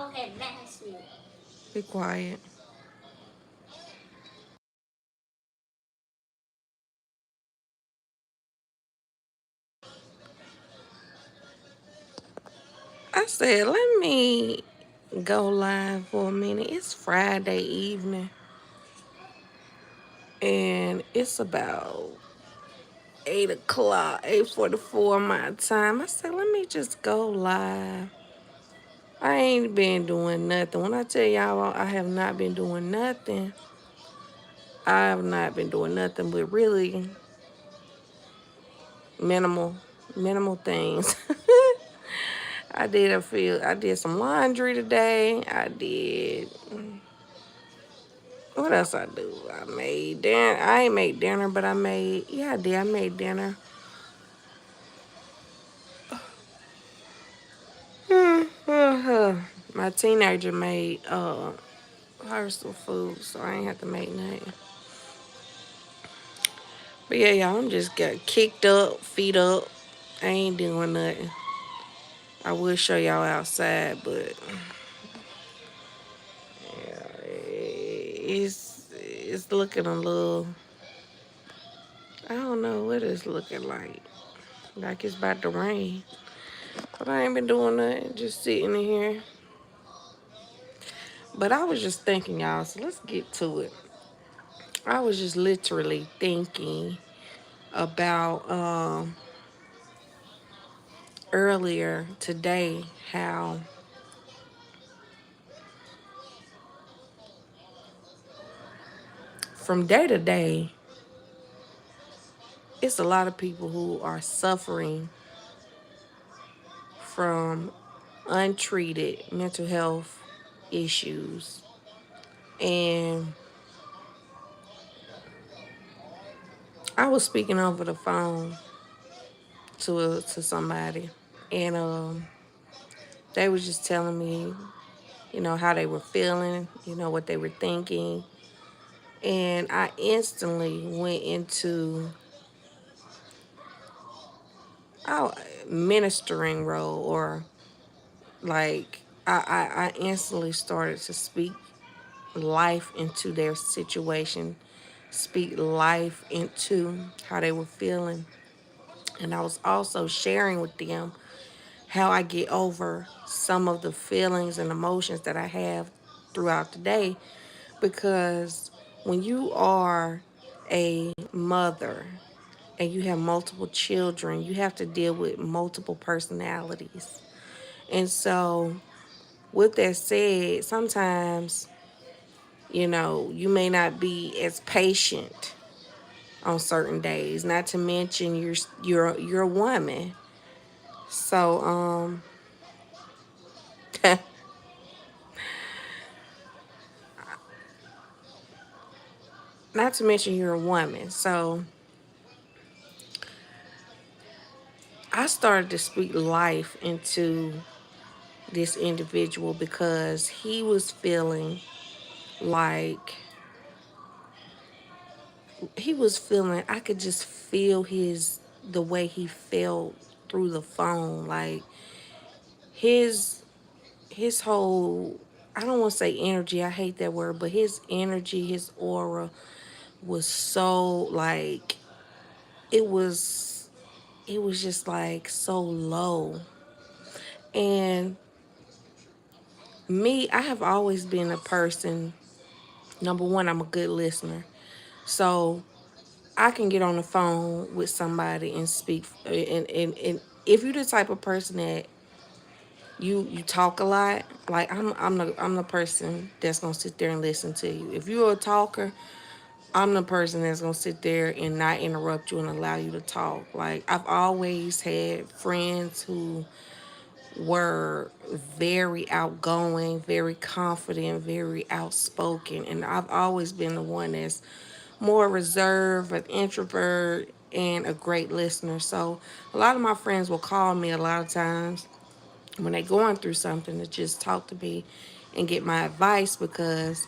Okay, messy. Be quiet. I said, let me go live for a minute. It's Friday evening, and it's about 8 o'clock, 8:44 my time. I said, let me just go live. I ain't been doing nothing. When I tell y'all I have not been doing nothing, I have not been doing nothing but really minimal, minimal things. I did some laundry today. What else I do? I made dinner. I ain't made dinner, but yeah, I did. I made dinner. My teenager made her some food, so I ain't have to make nothing. But yeah, y'all, I'm just got kicked up, feet up. I ain't doing nothing. I will show y'all outside, but yeah, it's looking a little. I don't know what it's looking like. Like it's about to rain. But I ain't been doing nothing, just sitting in here. But I was just thinking, y'all, so let's get to it. I was just literally thinking about earlier today how from day to day, it's a lot of people who are suffering from untreated mental health issues. And I was speaking over the phone to somebody, and they was just telling me, how they were feeling, what they were thinking. And I instantly went into a ministering role, or like I instantly started to speak life into their situation, speak life into how they were feeling. And I was also sharing with them how I get over some of the feelings and emotions that I have throughout the day. Because when you are a mother and you have multiple children, you have to deal with multiple personalities. And so, with that said, sometimes, you may not be as patient on certain days. Not to mention you're a woman. So, not to mention you're a woman. So, I started to speak life into this individual because he was feeling like I could just feel the way he felt through the phone. Like his his whole, I don't want to say energy, I hate that word, but his energy, his aura was so like it was it was just like so low. And me, I have always been a person, number one, I'm a good listener. So I can get on the phone with somebody and speak, and if you're the type of person that you talk a lot, like I'm the person that's gonna sit there and listen to you. If you're a talker, I'm the person that's gonna sit there and not interrupt you and allow you to talk. Like I've always had friends who were very outgoing, very confident, very outspoken, and I've always been the one that's more reserved, an introvert, and a great listener. So a lot of my friends will call me a lot of times when they're going through something to just talk to me and get my advice, because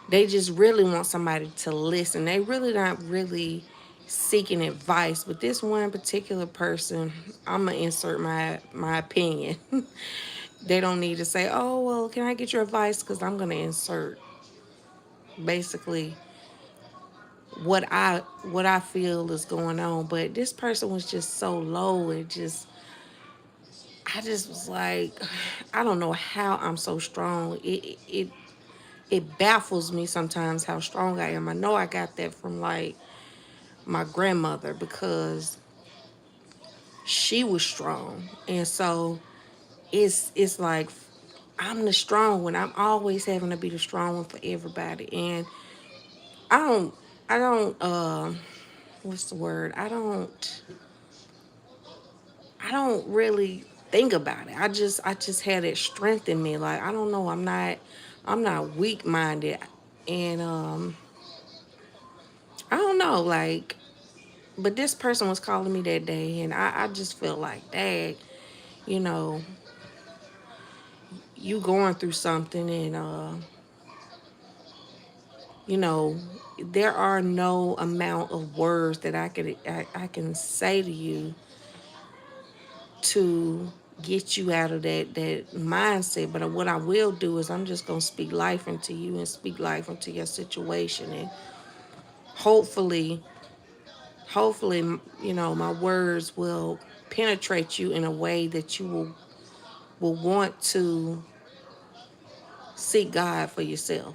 they just really want somebody to listen. They really not really seeking advice. But this one particular person, I'm gonna insert my opinion. They don't need to say, oh, well, can I get your advice? Because I'm going to insert basically what I feel is going on. But this person was just so low. I just was like, I don't know how I'm so strong. It baffles me sometimes how strong I am. I know I got that from like my grandmother because she was strong. And so it's like I'm the strong one. I'm always having to be the strong one for everybody. And I don't I don't what's the word? I don't really think about it. I just had it strength in me. Like I don't know, I'm not weak minded. And I don't know, like, but this person was calling me that day and I just felt like, dang, you know, you going through something and you know, there are no amount of words that I can say to you to get you out of that mindset. But what I will do is I'm just gonna speak life into you and speak life into your situation, and hopefully, hopefully, you know, my words will penetrate you in a way that you will want to seek God for yourself.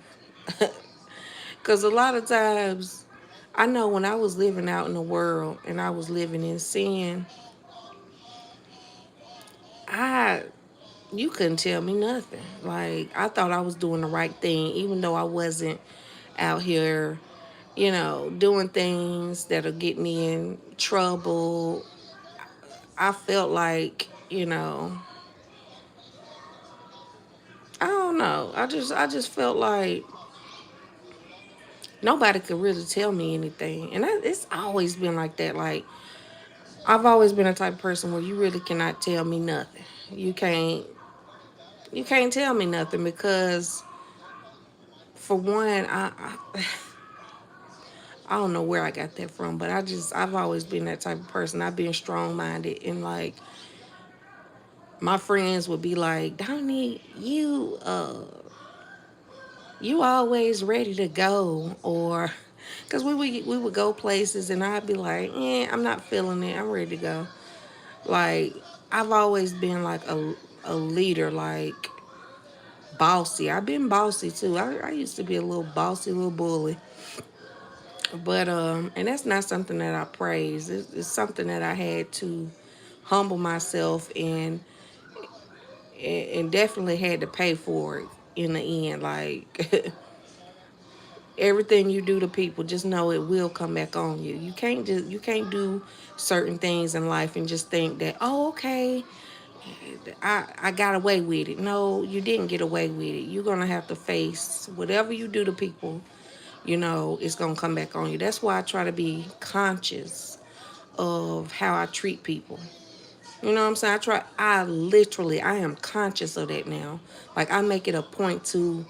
Because a lot of times, I know when I was living out in the world and I was living in sin, I you couldn't tell me nothing. Like I thought I was doing the right thing, even though I wasn't out here, you know, doing things that'll get me in trouble. I felt like, you know, I don't know. I just felt like nobody could really tell me anything, and it's always been like that. Like I've always been a type of person where you really cannot tell me nothing. You can't you can't tell me nothing because for one, I don't know where I got that from, but I've always been that type of person. I've been strong minded and like my friends would be like, Donnie, you always ready to go, or because we would go places and I'd be like, I'm not feeling it. I'm ready to go. Like I've always been like a leader, like bossy. I've been bossy too. I used to be a little bossy little bully. But and that's not something that I praise. It's something that I had to humble myself and definitely had to pay for it in the end. Like everything you do to people, just know it will come back on you. You can't do certain things in life and just think that, oh, okay, I got away with it. No, you didn't get away with it. You're gonna have to face whatever you do to people. You know, it's gonna come back on you. That's why I try to be conscious of how I treat people. You know what I'm saying? I am conscious of that now. Like I make it a point to,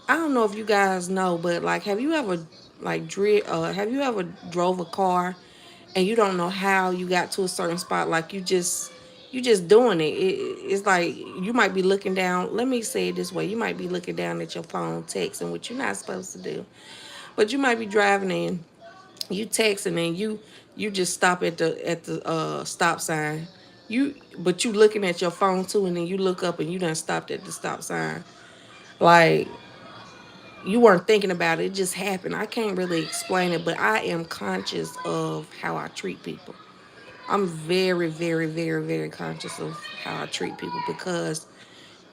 I don't know if you guys know, but like, have you ever drove a car and you don't know how you got to a certain spot? Like you just doing it's like you might be looking down. Let me say it this way: you might be looking down at your phone, texting, which you're not supposed to do. But you might be driving and you texting and you just stop at the stop sign. But you looking at your phone too, and then you look up and you done stopped at the stop sign. Like you weren't thinking about it; it just happened. I can't really explain it, but I am conscious of how I treat people. I'm very, very, very, very conscious of how I treat people because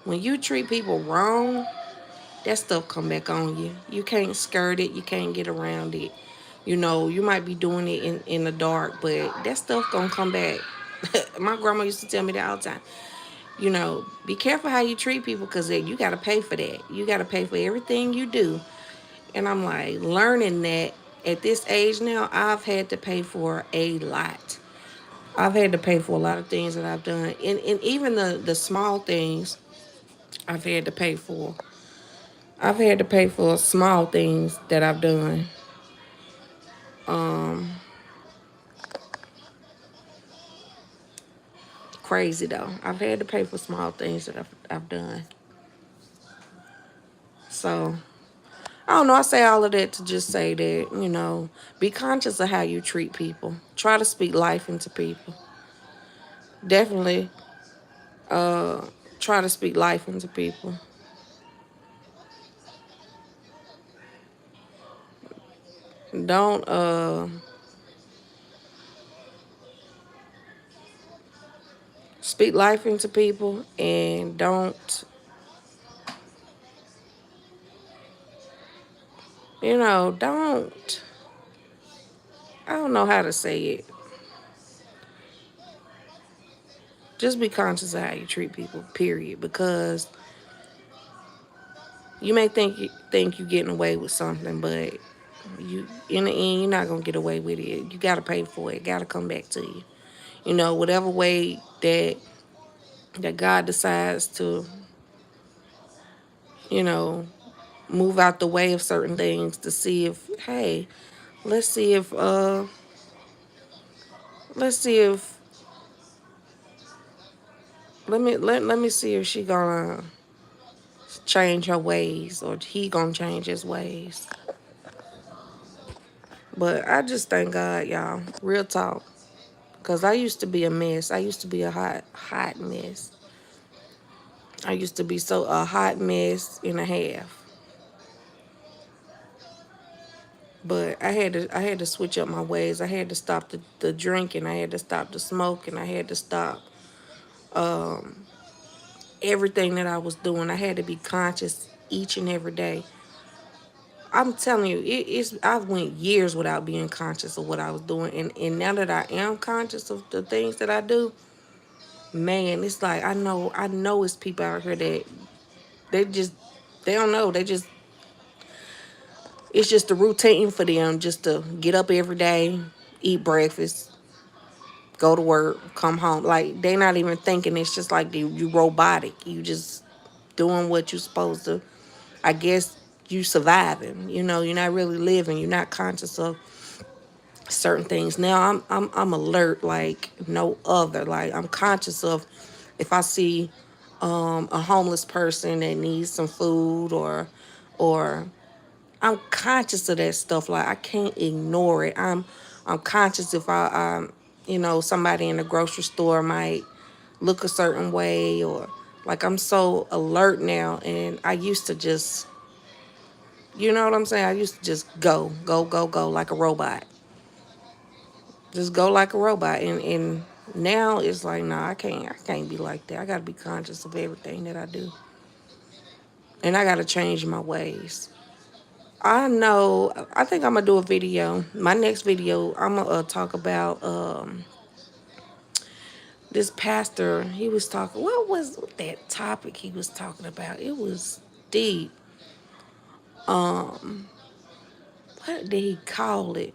when you treat people wrong, that stuff come back on you. You can't skirt it. You can't get around it. You know, you might be doing it in the dark, but that stuff gonna come back. My grandma used to tell me that all the time. You know, be careful how you treat people because you got to pay for that. You got to pay for everything you do. And I'm like, learning that at this age now, I've had to pay for a lot. I've had to pay for a lot of things that I've done. And even the small things I've had to pay for. I've had to pay for small things that I've done. crazy though. I've had to pay for small things that I've done. So I don't know. I say all of that to just say that, be conscious of how you treat people. Try to speak life into people. Definitely try to speak life into people. Don't speak life into people, and don't, I don't know how to say it. Just be conscious of how you treat people, period. Because you may think you're getting away with something, but you in the end you're not gonna get away with it. You gotta pay for it. It gotta come back to you. Whatever way that God decides to, you know, move out the way of certain things to see if, hey, let's see if let's see if let me see if she gonna change her ways, or he gonna change his ways. But I just thank God, y'all. Real talk. Cause I used to be a mess. I used to be a hot mess. I used to be a hot mess and a half. But I had to switch up my ways. I had to stop the drinking. I had to stop the smoking. I had to stop everything that I was doing. I had to be conscious each and every day. I'm telling you, I went years without being conscious of what I was doing, and now that I am conscious of the things that I do, man, it's like I know it's people out here that they just they don't know. It's just a routine for them just to get up every day, eat breakfast, go to work, come home. Like they're not even thinking. It's just like you robotic. You just doing what you're supposed to. I guess you surviving. You're not really living. You're not conscious of certain things. Now I'm alert like no other. Like I'm conscious of if I see a homeless person that needs some food, or I'm conscious of that stuff. Like I can't ignore it. I'm conscious if somebody in the grocery store might look a certain way, or like I'm so alert now. And I used to just, you know what I'm saying? I used to just go like a robot. Just go like a robot. And now it's like, nah, I can't be like that. I gotta be conscious of everything that I do. And I gotta change my ways. I know. I think I'm gonna do a video. My next video, I'm gonna talk about this pastor. He was talking. What was that topic he was talking about? It was deep. What did he call it?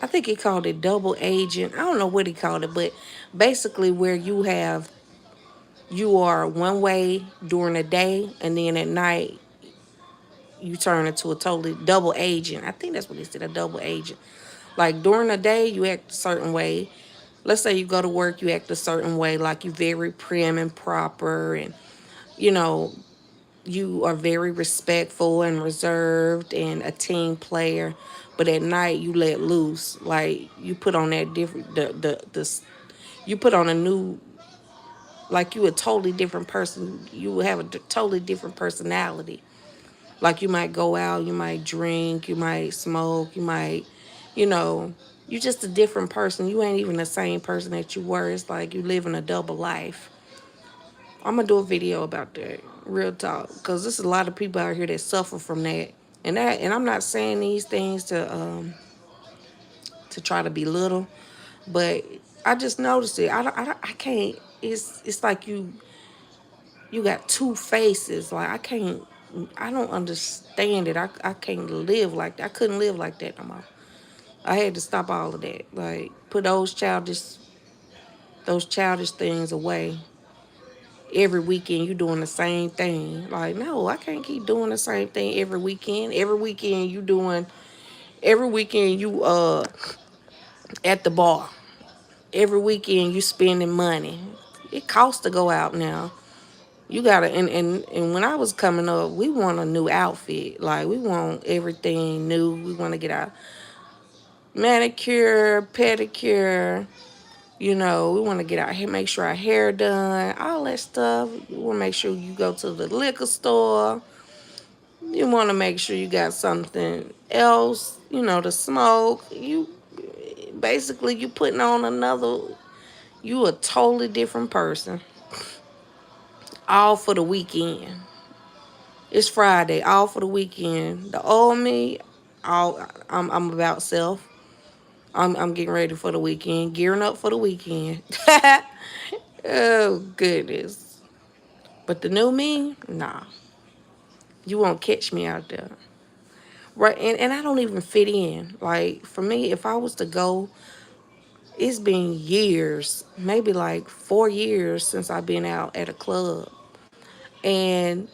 I think he called it double agent. I don't know what he called it, but basically where you are one way during the day, and then at night you turn into a totally double agent. I think that's what he said, a double agent. Like during the day, you act a certain way. Let's say you go to work, you act a certain way, like you're very prim and proper, and you know you are very respectful and reserved and a team player. But at night, you let loose, like you put on that different you put on a new, like you a totally different person. You have a totally different personality. Like you might go out, you might drink, you might smoke, you might, you know, you just a different person. You ain't even the same person that you were. It's like you living a double life. I'm gonna do a video about that, real talk, because there's a lot of people out here that suffer from that. And I'm not saying these things to try to belittle, but I just noticed it. I can't. It's like you got two faces. Like I don't understand it. I can't live like that. I couldn't live like that no more. I had to stop all of that. Like put those childish things away. Every weekend you doing the same thing. Like no, I can't keep doing the same thing every weekend. Every weekend you at the bar. Every weekend you spending money. It costs to go out now. You gotta and when I was coming up, we want a new outfit. Like we want everything new. We want to get our manicure, pedicure. You know, we want to get our hair, make sure our hair done, all that stuff. We want to make sure you go to the liquor store. You want to make sure you got something else, you know, to smoke. You basically you putting on another. You a totally different person. All for the weekend. It's Friday, all for the weekend. The old me, all I'm about self. I'm getting ready for the weekend, gearing up for the weekend. Oh goodness. But the new me, nah. You won't catch me out there. Right, and I don't even fit in. Like for me, if I was to go, it's been years, maybe like 4 years since I've been out at a club. And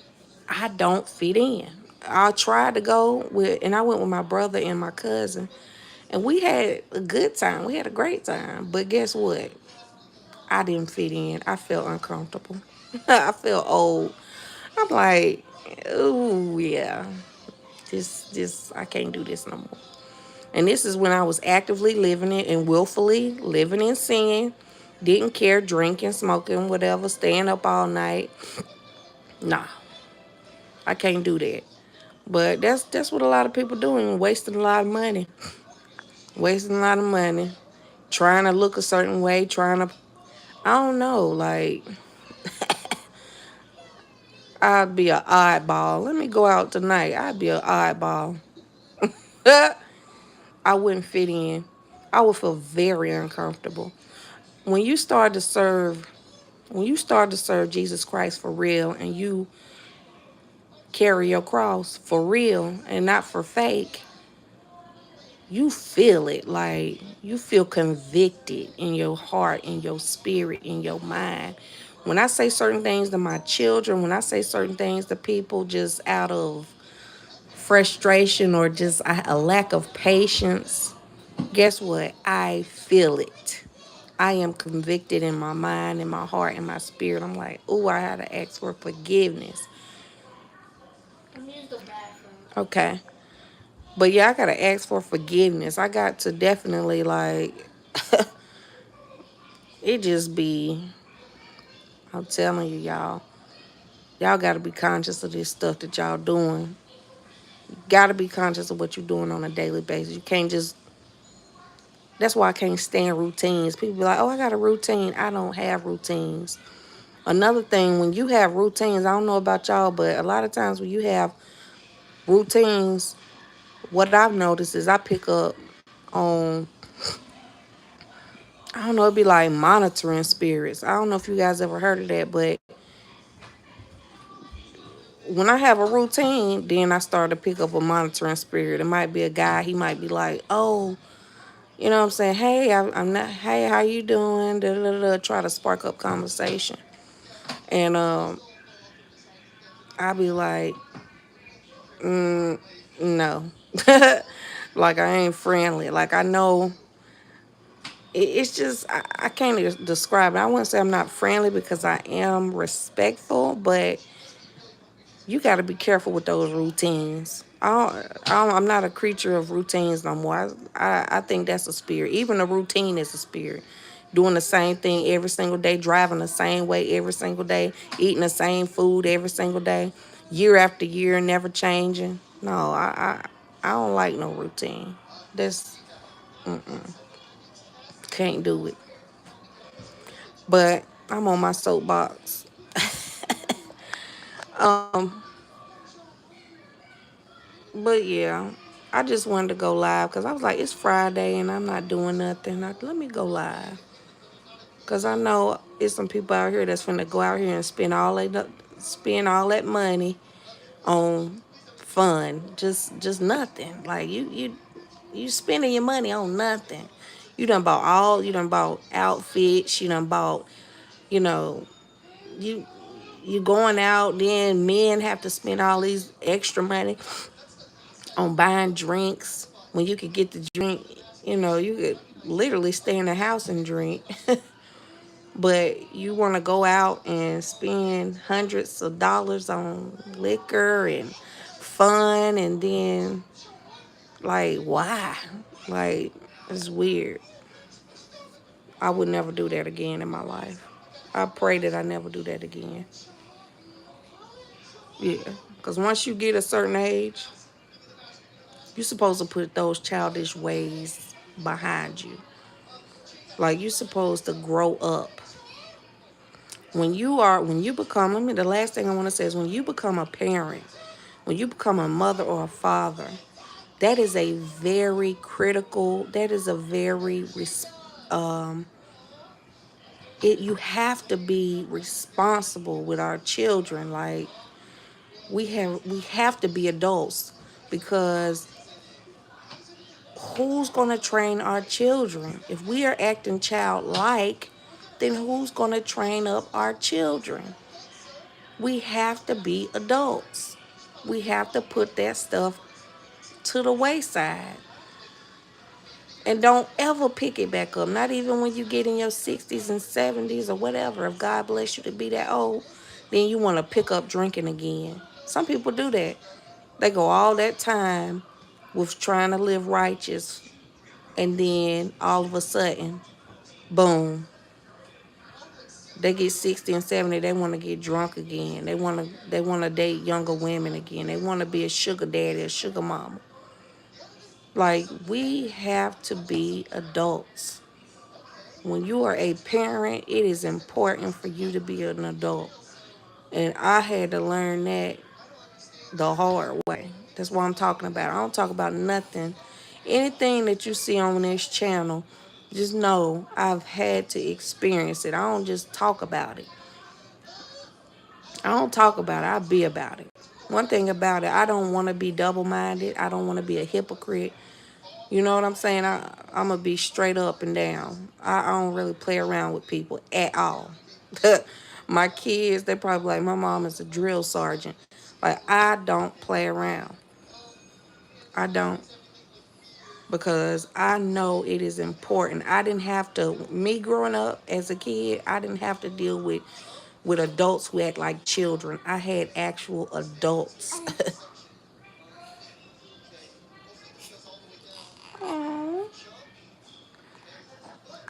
I don't fit in. I tried to go with, and I went with my brother and my cousin, and we had a good time. We had a great time. But guess what? I didn't fit in. I felt uncomfortable. I felt old. I'm like, oh yeah, I can't do this no more. And this is when I was actively living it and willfully living in sin. Didn't care, drinking, smoking, whatever, staying up all night. Nah, I can't do that. But that's what a lot of people doing, wasting a lot of money. Wasting a lot of money. Trying to look a certain way, trying to I don't know, like I'd be an oddball. Let me go out tonight. I'd be an oddball. I wouldn't fit in. I would feel very uncomfortable. When you start to serve when you start to serve Jesus Christ for real and you carry your cross for real and not for fake, you feel it. Like you feel convicted in your heart, in your spirit, in your mind. When I say certain things to my children, when I say certain things to people just out of frustration or just a lack of patience, guess what? I feel it. I am convicted in my mind, in my heart, in my spirit. I'm like, oh, I had to ask for forgiveness. Okay. But yeah, I got to ask for forgiveness. I got to definitely, like, it just be, I'm telling you, y'all. Y'all got to be conscious of this stuff that y'all doing. Got to be conscious of what you're doing on a daily basis. You can't just, that's why I can't stand routines. People be like, oh, I got a routine. I don't have routines. Another thing, when you have routines, I don't know about y'all, but a lot of times when you have routines, what I've noticed is I pick up on, I don't know, it'd be like monitoring spirits. I don't know if you guys ever heard of that, but when I have a routine, then I start to pick up a monitoring spirit. It might be a guy, he might be like, oh, you know what I'm saying? Hey, I'm not, hey, how you doing? Da, da, da, try to spark up conversation. And I'll be like, no. Like I ain't friendly. Like I know it's just I can't describe it. I wouldn't say I'm not friendly because I am respectful, but you got to be careful with those routines. I'm not a creature of routines no more. I think that's a spirit. Even a routine is a spirit. Doing the same thing every single day, driving the same way every single day, eating the same food every single day, year after year, never changing. No, I don't like no routine. That's can't do it. But I'm on my soapbox. But yeah, I just wanted to go live because I was like, it's Friday and I'm not doing nothing. Let me go live because I know it's some people out here that's finna go out here and spend all that money on fun, just nothing. Like you spending your money on nothing. You done bought outfits. You done bought, you know, you you going out. Then men have to spend all these extra money on buying drinks when you could get the drink. You know, you could literally stay in the house and drink. But you want to go out and spend hundreds of dollars on liquor and fun, and then, like, why? Like, it's weird. I would never do that again in my life. I pray that I never do that again. Yeah. Because once you get a certain age, you're supposed to put those childish ways behind you. Like, you're supposed to grow up. When you become, the last thing I want to say is when you become a parent, when you become a mother or a father, that is a very critical, that is a very, you have to be responsible with our children. Like, we have to be adults, because who's going to train our children? If we are acting childlike, then who's going to train up our children? We have to be adults. We have to put that stuff to the wayside. And don't ever pick it back up. Not even when you get in your 60s and 70s or whatever. If God bless you to be that old, then you want to pick up drinking again. Some people do that. They go all that time with trying to live righteous, and then all of a sudden, boom, they get 60 and 70, they want to get drunk again. They want to date younger women again. They want to be a sugar daddy, a sugar mama. Like, we have to be adults. When you are a parent, it is important for you to be an adult. And I had to learn that the hard way. That's what I'm talking about. I don't talk about nothing. Anything that you see on this channel, just know I've had to experience it. I don't just talk about it. I don't talk about it. I be about it. One thing about it, I don't want to be double-minded. I don't want to be a hypocrite. You know what I'm saying? I'm going to be straight up and down. I don't really play around with people at all. My kids, they probably like, my mom is a drill sergeant. Like, I don't play around. I don't. Because I know it is important. I didn't have to, me growing up as a kid, I didn't have to deal with adults who act like children. I had actual adults.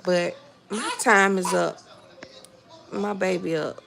But my time is up. My baby up.